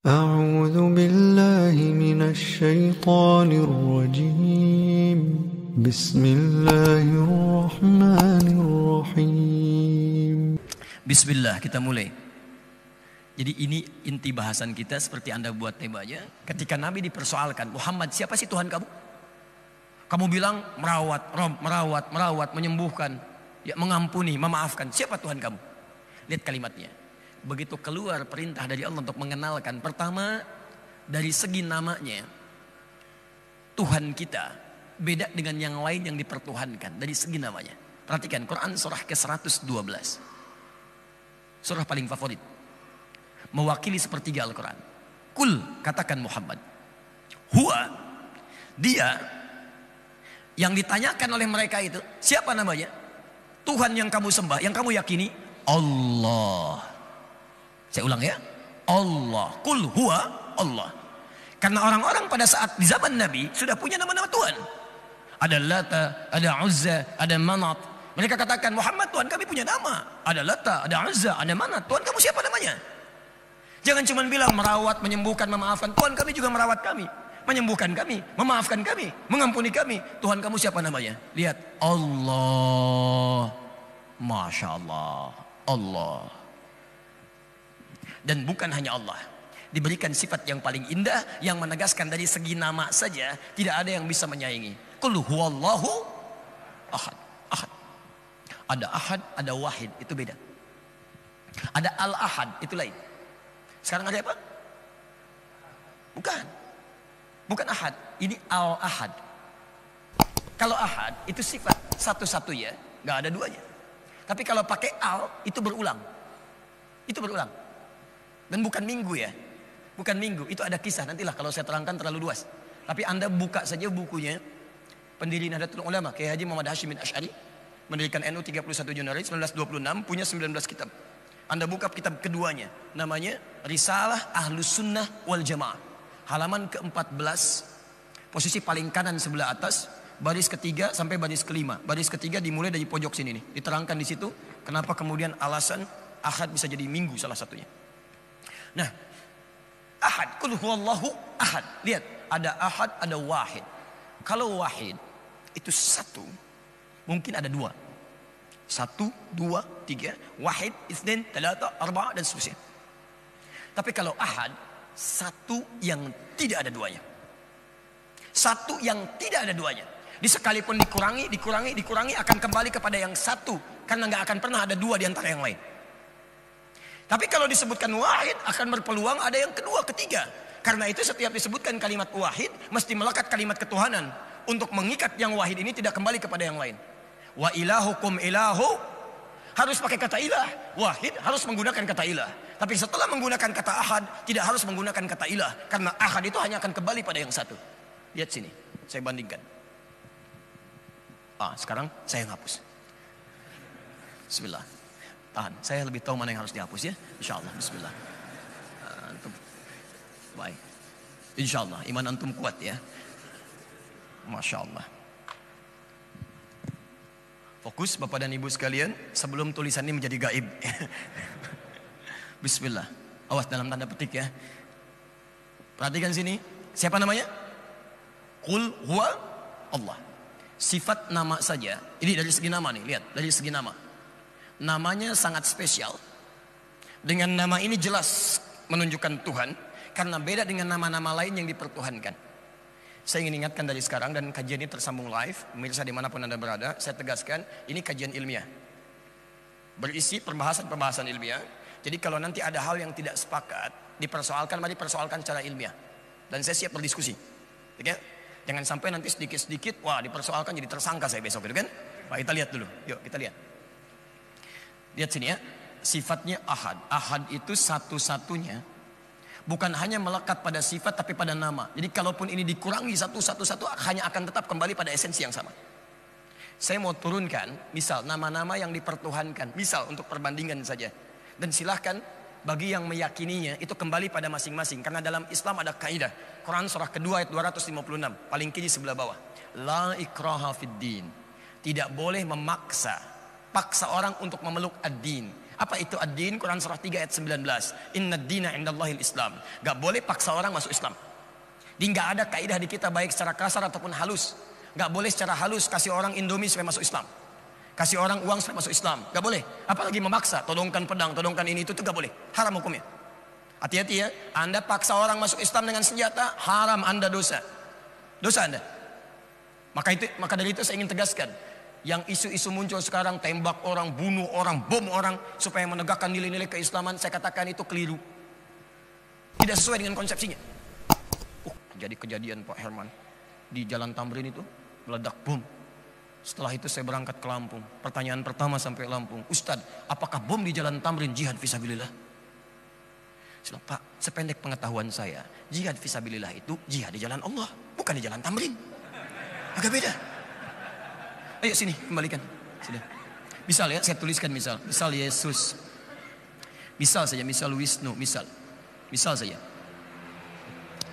أعوذ بالله من الشيطان الرجيم بسم الله الرحمن الرحيم. Bismillah, kita mulai. Jadi ini inti bahasan kita seperti Anda buat temanya. Ketika Nabi dipersoalkan, Muhammad siapa sih Tuhan kamu? Kamu bilang merawat, menyembuhkan, ya, mengampuni, memaafkan. Siapa Tuhan kamu? Lihat kalimatnya. Begitu keluar perintah dari Allah untuk mengenalkan. Pertama, dari segi namanya, Tuhan kita beda dengan yang lain yang dipertuhankan. Dari segi namanya. Perhatikan Quran surah ke-112. Surah paling favorit. Mewakili sepertiga Al-Quran. Kul, katakan Muhammad. Huwa, dia. Yang ditanyakan oleh mereka itu, siapa namanya? Tuhan yang kamu sembah, yang kamu yakini, Allah. Saya ulang ya. Allah. Kul huwa Allah. Karena orang-orang pada saat di zaman Nabi sudah punya nama-nama Tuhan. Ada Lata, ada Uzza, ada Manat. Mereka katakan, Muhammad Tuhan kami punya nama. Ada Lata, ada Uzza, ada Manat. Tuhan kamu siapa namanya? Jangan cuma bilang merawat, menyembuhkan, memaafkan. Tuhan kami juga merawat kami. Menyembuhkan kami, memaafkan kami, mengampuni kami. Tuhan kamu siapa namanya? Lihat. Allah. Masya Allah. Allah. Dan bukan hanya Allah. Diberikan sifat yang paling indah yang menegaskan dari segi nama saja tidak ada yang bisa menyaingi. Qul huwallahu ahad. Ahad. Ada ahad, ada wahid, itu beda. Ada al-ahad, itu lain. Sekarang ada apa? Bukan. Bukan ahad, ini al-ahad. Kalau ahad itu sifat satu-satunya, nggak ada duanya. Tapi kalau pakai al itu berulang. Itu berulang. Dan bukan minggu ya. Bukan minggu, itu ada kisah. Nantilah kalau saya terangkan terlalu luas. Tapi Anda buka saja bukunya. Pendiri Nahdlatul Ulama, Kiai Haji Muhammad Hashim bin Asy'ari. Mendirikan NU 31 Januari 1926. Punya 19 kitab. Anda buka kitab keduanya. Namanya Risalah Ahlus Sunnah wal Jamaah. Halaman ke-14. Posisi paling kanan sebelah atas. Baris ketiga sampai baris kelima. Baris ketiga dimulai dari pojok sini nih. Diterangkan di situ. Kenapa kemudian alasan ahad bisa jadi minggu salah satunya. Nah, ahad, qul huwallahu ahad. Lihat, ada ahad, ada wahid. Kalau wahid itu satu, mungkin ada dua. Satu, dua, tiga. Wahid, itsnain, talata, arba'a dan seterusnya. Tapi kalau ahad, satu yang tidak ada duanya. Satu yang tidak ada duanya. Sekalipun dikurangi akan kembali kepada yang satu. Karena nggak akan pernah ada dua di antara yang lain. Tapi kalau disebutkan wahid akan berpeluang ada yang kedua, ketiga. Karena itu setiap disebutkan kalimat wahid mesti melekat kalimat ketuhanan. Untuk mengikat yang wahid ini tidak kembali kepada yang lain. Wa ilahukum ilahu harus pakai kata ilah. Wahid harus menggunakan kata ilah. Tapi setelah menggunakan kata ahad tidak harus menggunakan kata ilah. Karena ahad itu hanya akan kembali pada yang satu. Lihat sini, saya bandingkan. Sekarang saya hapus. Bismillah. Tahan, saya lebih tahu mana yang harus dihapus ya. InsyaAllah, bismillah. Baik. InsyaAllah, iman antum kuat ya. Masya Allah. Fokus Bapak dan Ibu sekalian. Sebelum tulisan ini menjadi gaib. Bismillah. Awas dalam tanda petik ya. Perhatikan sini. Siapa namanya? Qul huwa Allah. Sifat nama saja. Ini dari segi nama nih, lihat. Dari segi nama. Namanya sangat spesial. Dengan nama ini jelas menunjukkan Tuhan. Karena beda dengan nama-nama lain yang dipertuhankan. Saya ingin ingatkan dari sekarang dan kajian ini tersambung live. Pemirsa dimanapun Anda berada, saya tegaskan ini kajian ilmiah. Berisi perbahasan ilmiah. Jadi kalau nanti ada hal yang tidak sepakat, dipersoalkan, mari persoalkan secara ilmiah. Dan saya siap berdiskusi. Oke? Jangan sampai nanti sedikit-sedikit, dipersoalkan jadi tersangka saya besok gitu kan. Kita lihat dulu. Yuk kita lihat. Lihat sini ya, sifatnya ahad. Ahad itu satu-satunya, bukan hanya melekat pada sifat tapi pada nama. Jadi kalaupun ini dikurangi satu hanya akan tetap kembali pada esensi yang sama. Saya mau turunkan, misal nama-nama yang dipertuhankan, misal untuk perbandingan saja. Dan silahkan bagi yang meyakininya itu kembali pada masing-masing. Karena dalam Islam ada kaidah. Quran surah kedua ayat 256, paling kiri sebelah bawah. La ikraha fid din. Tidak boleh paksa orang untuk memeluk ad-din. Apa itu ad-din? Quran surah 3 ayat 19. Inna ad-dina indallahil Islam. Gak boleh paksa orang masuk Islam. Gak ada kaidah di kita baik secara kasar ataupun halus. Gak boleh secara halus kasih orang Indomie supaya masuk Islam. Kasih orang uang supaya masuk Islam. Gak boleh. Apalagi memaksa. Todongkan pedang, todongkan ini itu gak boleh. Haram hukumnya. Hati-hati ya. Anda paksa orang masuk Islam dengan senjata, haram, Anda dosa. Dosa Anda. Maka dari itu saya ingin tegaskan. Yang isu-isu muncul sekarang, tembak orang, bunuh orang, bom orang, supaya menegakkan nilai-nilai keislaman, saya katakan itu keliru. Tidak sesuai dengan konsepsinya. Jadi kejadian Pak Herman. Di Jalan Tamrin itu, meledak bom. Setelah itu saya berangkat ke Lampung. Pertanyaan pertama sampai Lampung, Ustadz, apakah bom di Jalan Tamrin jihad fisabilillah? Saya bilang, Pak, sependek pengetahuan saya, jihad fisabilillah itu jihad di jalan Allah, bukan di Jalan Tamrin. Agak beda. Ayo sini, kembalikan. Sudah. Misal ya, saya tuliskan misal. Misal Yesus. Misal saja, misal Wisnu, misal. Misal saja.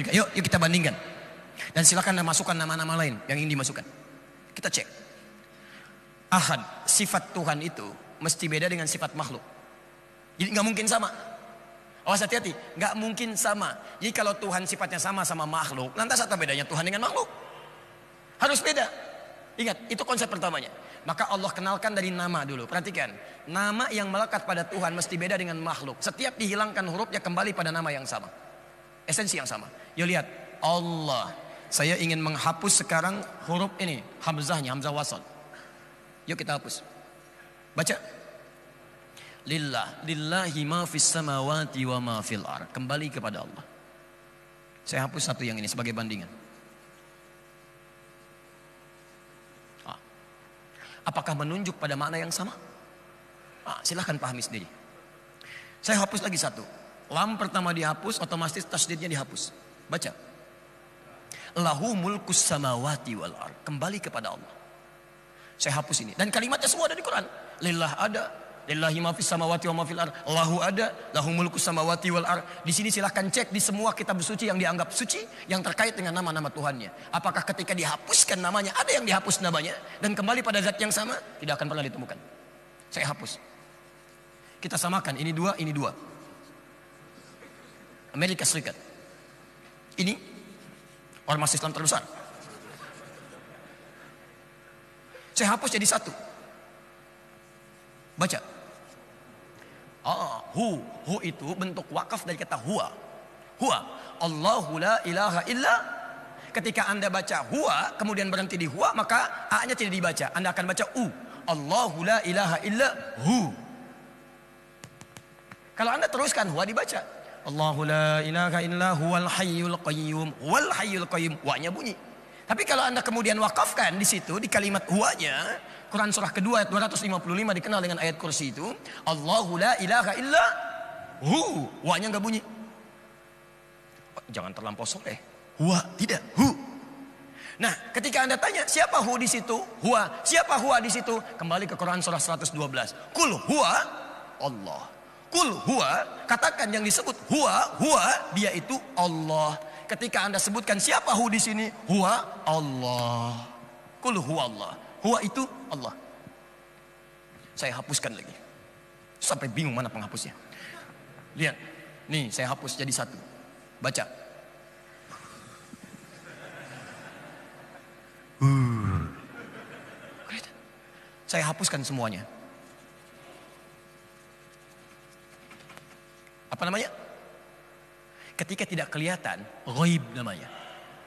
Yuk kita bandingkan. Dan silakan Anda masukkan nama-nama lain yang ingin dimasukkan. Kita cek. Ahad, sifat Tuhan itu mesti beda dengan sifat makhluk. Jadi nggak mungkin sama. Awas hati-hati, nggak mungkin sama. Jadi kalau Tuhan sifatnya sama makhluk, lantas apa bedanya Tuhan dengan makhluk? Harus beda. Ingat, itu konsep pertamanya. Maka Allah kenalkan dari nama dulu. Perhatikan, nama yang melekat pada Tuhan mesti beda dengan makhluk. Setiap dihilangkan hurufnya kembali pada nama yang sama. Esensi yang sama. Yuk lihat, Allah. Saya ingin menghapus sekarang huruf ini, hamzahnya, hamzah wasal. Yuk kita hapus. Baca. Lillah, lillahi ma fis samawati wa ma fil ar. Kembali kepada Allah. Saya hapus satu yang ini sebagai bandingan. Apakah menunjuk pada makna yang sama? Silahkan pahami sendiri. Saya hapus lagi satu. Lam pertama dihapus, otomatis tasdidnya dihapus. Baca. Lahu mulkus samawati wal ar. Kembali kepada Allah. Saya hapus ini. Dan kalimatnya semua ada di Quran. Lillah ada. Lillahi ma fis samawati wa ma fil ar. Lahu ada. Lahu mulkus samawati wal ar. Di sini silahkan cek di semua kitab suci yang dianggap suci, yang terkait dengan nama-nama Tuhannya. Apakah ketika dihapuskan namanya, ada yang dihapus namanya, dan kembali pada zat yang sama, tidak akan pernah ditemukan. Saya hapus. Kita samakan, ini dua, ini dua. Amerika Serikat. Ini ormas Islam terbesar. Saya hapus jadi satu. Baca. Hu itu bentuk wakaf dari kata huwa. Huwa. Allahu la ilaha illa. Ketika Anda baca huwa, kemudian berhenti di huwa, maka A-nya tidak dibaca. Anda akan baca u. Allahu la ilaha illa hu. Kalau Anda teruskan huwa dibaca. Allahu la ilaha illa huwal hayyul qayyum. Huwal hayyul qayyum. Wa-nya bunyi. Tapi kalau Anda kemudian wakafkan di situ, di kalimat huwa-nya, Quran surah kedua ayat 255 dikenal dengan ayat kursi itu. Allahu la ilaha illa hu. Wa-nya nggak bunyi. Jangan terlampau soleh. Huwa, tidak. Hu. Nah, ketika Anda tanya, siapa hu di situ? Huwa. Siapa huwa di situ? Kembali ke Quran surah 112. Kul huwa Allah. Kul huwa, katakan yang disebut huwa, dia itu Allah. Ketika Anda sebutkan siapa hu di sini? Huwa Allah. Kul huwa Allah. Huwa itu Allah. Saya hapuskan lagi. Sampai bingung mana penghapusnya. Lihat. Nih saya hapus jadi satu. Baca. Saya hapuskan semuanya. Apa namanya? Ketika tidak kelihatan, ghaib namanya.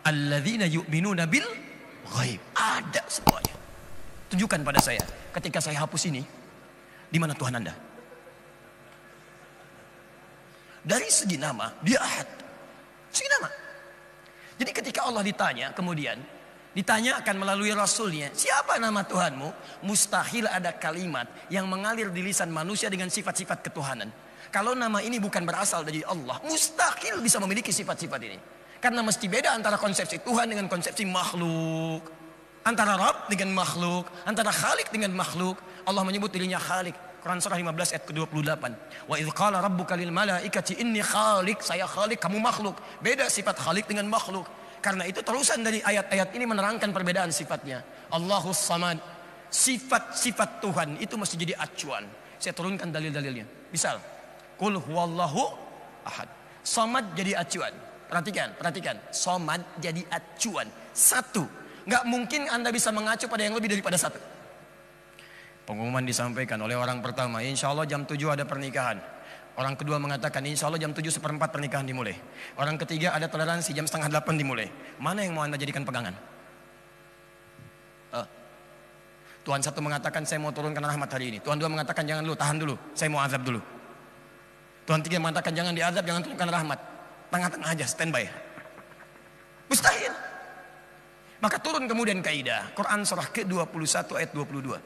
Alladzina yu'minuna bil ghaib. Ada semuanya. Tunjukkan pada saya, ketika saya hapus ini, di mana Tuhan Anda? Dari segi nama, dia ahad. Segi nama. Jadi ketika Allah ditanya, kemudian ditanyakan melalui Rasulnya, siapa nama Tuhanmu? Mustahil ada kalimat yang mengalir di lisan manusia dengan sifat-sifat ketuhanan. Kalau nama ini bukan berasal dari Allah, mustahil bisa memiliki sifat-sifat ini. Karena mesti beda antara konsepsi Tuhan dengan konsepsi makhluk. Antara Rabb dengan makhluk, antara Khalik dengan makhluk. Allah menyebut dirinya Khalik. Quran surah 15 ayat ke-28. Wa idz qala rabbuka lil malaikati inni khaliq, saya Khalik, kamu makhluk. Beda sifat Khalik dengan makhluk. Karena itu terusan dari ayat-ayat ini menerangkan perbedaan sifatnya. Allahus Samad. Sifat-sifat Tuhan itu mesti jadi acuan. saya turunkan dalil-dalilnya. Misal, Qul huwallahu ahad. Somad jadi acuan. Perhatikan. Somad jadi acuan. Satu. Nggak mungkin Anda bisa mengacu pada yang lebih daripada satu. Pengumuman disampaikan oleh orang pertama, insya Allah jam 7 ada pernikahan. Orang kedua mengatakan insya Allah jam 7:04 pernikahan dimulai. Orang ketiga ada toleransi jam 7:30 dimulai. Mana yang mau Anda jadikan pegangan? Tuhan satu mengatakan saya mau turunkan rahmat hari ini. Tuhan dua mengatakan jangan dulu, tahan dulu, saya mau azab dulu. Tuhan tiga mengatakan jangan diazab, jangan turunkan rahmat. Tengah-tengah aja, standby. Mustahil. Maka turun kemudian kaidah. Quran surah ke-21 ayat 22.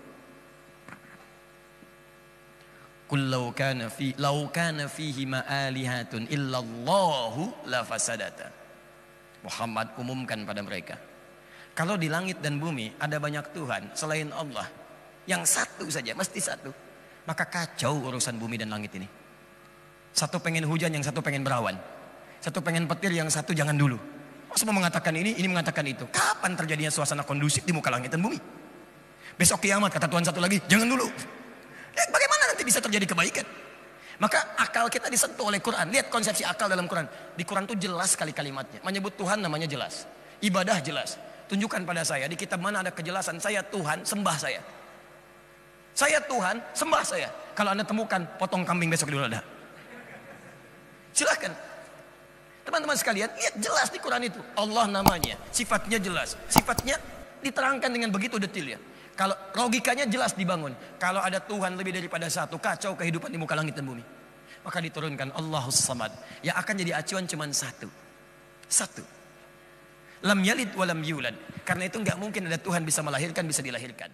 Qul law kana fihi ma'alihatun illallahu la fasadata. Muhammad umumkan pada mereka. Kalau di langit dan bumi ada banyak Tuhan selain Allah, yang satu saja, mesti satu, maka kacau urusan bumi dan langit ini. Satu pengen hujan, yang satu pengen berawan. Satu pengen petir, yang satu jangan dulu. Semua mengatakan ini mengatakan itu. Kapan terjadinya suasana kondusif di muka langit dan bumi? Besok kiamat, kata Tuhan satu lagi, jangan dulu. Bagaimana nanti bisa terjadi kebaikan? Maka akal kita disentuh oleh Quran. Lihat konsepsi akal dalam Quran. Di Quran itu jelas sekali kalimatnya. Menyebut Tuhan namanya jelas. Ibadah jelas. Tunjukkan pada saya, di kitab mana ada kejelasan saya Tuhan, sembah saya. Saya Tuhan, sembah saya. Kalau Anda temukan, potong kambing besok di Idul Adha. Silahkan. Teman-teman sekalian, lihat jelas di Quran itu. Allah namanya, sifatnya jelas. Sifatnya diterangkan dengan begitu detail ya. Kalau logikanya jelas dibangun. Kalau ada Tuhan lebih daripada satu, kacau kehidupan di muka langit dan bumi. Maka diturunkan Allahus Samad. Yang akan jadi acuan cuma satu. Satu. Lam yalid walam yulad. Karena itu nggak mungkin ada Tuhan bisa melahirkan, bisa dilahirkan.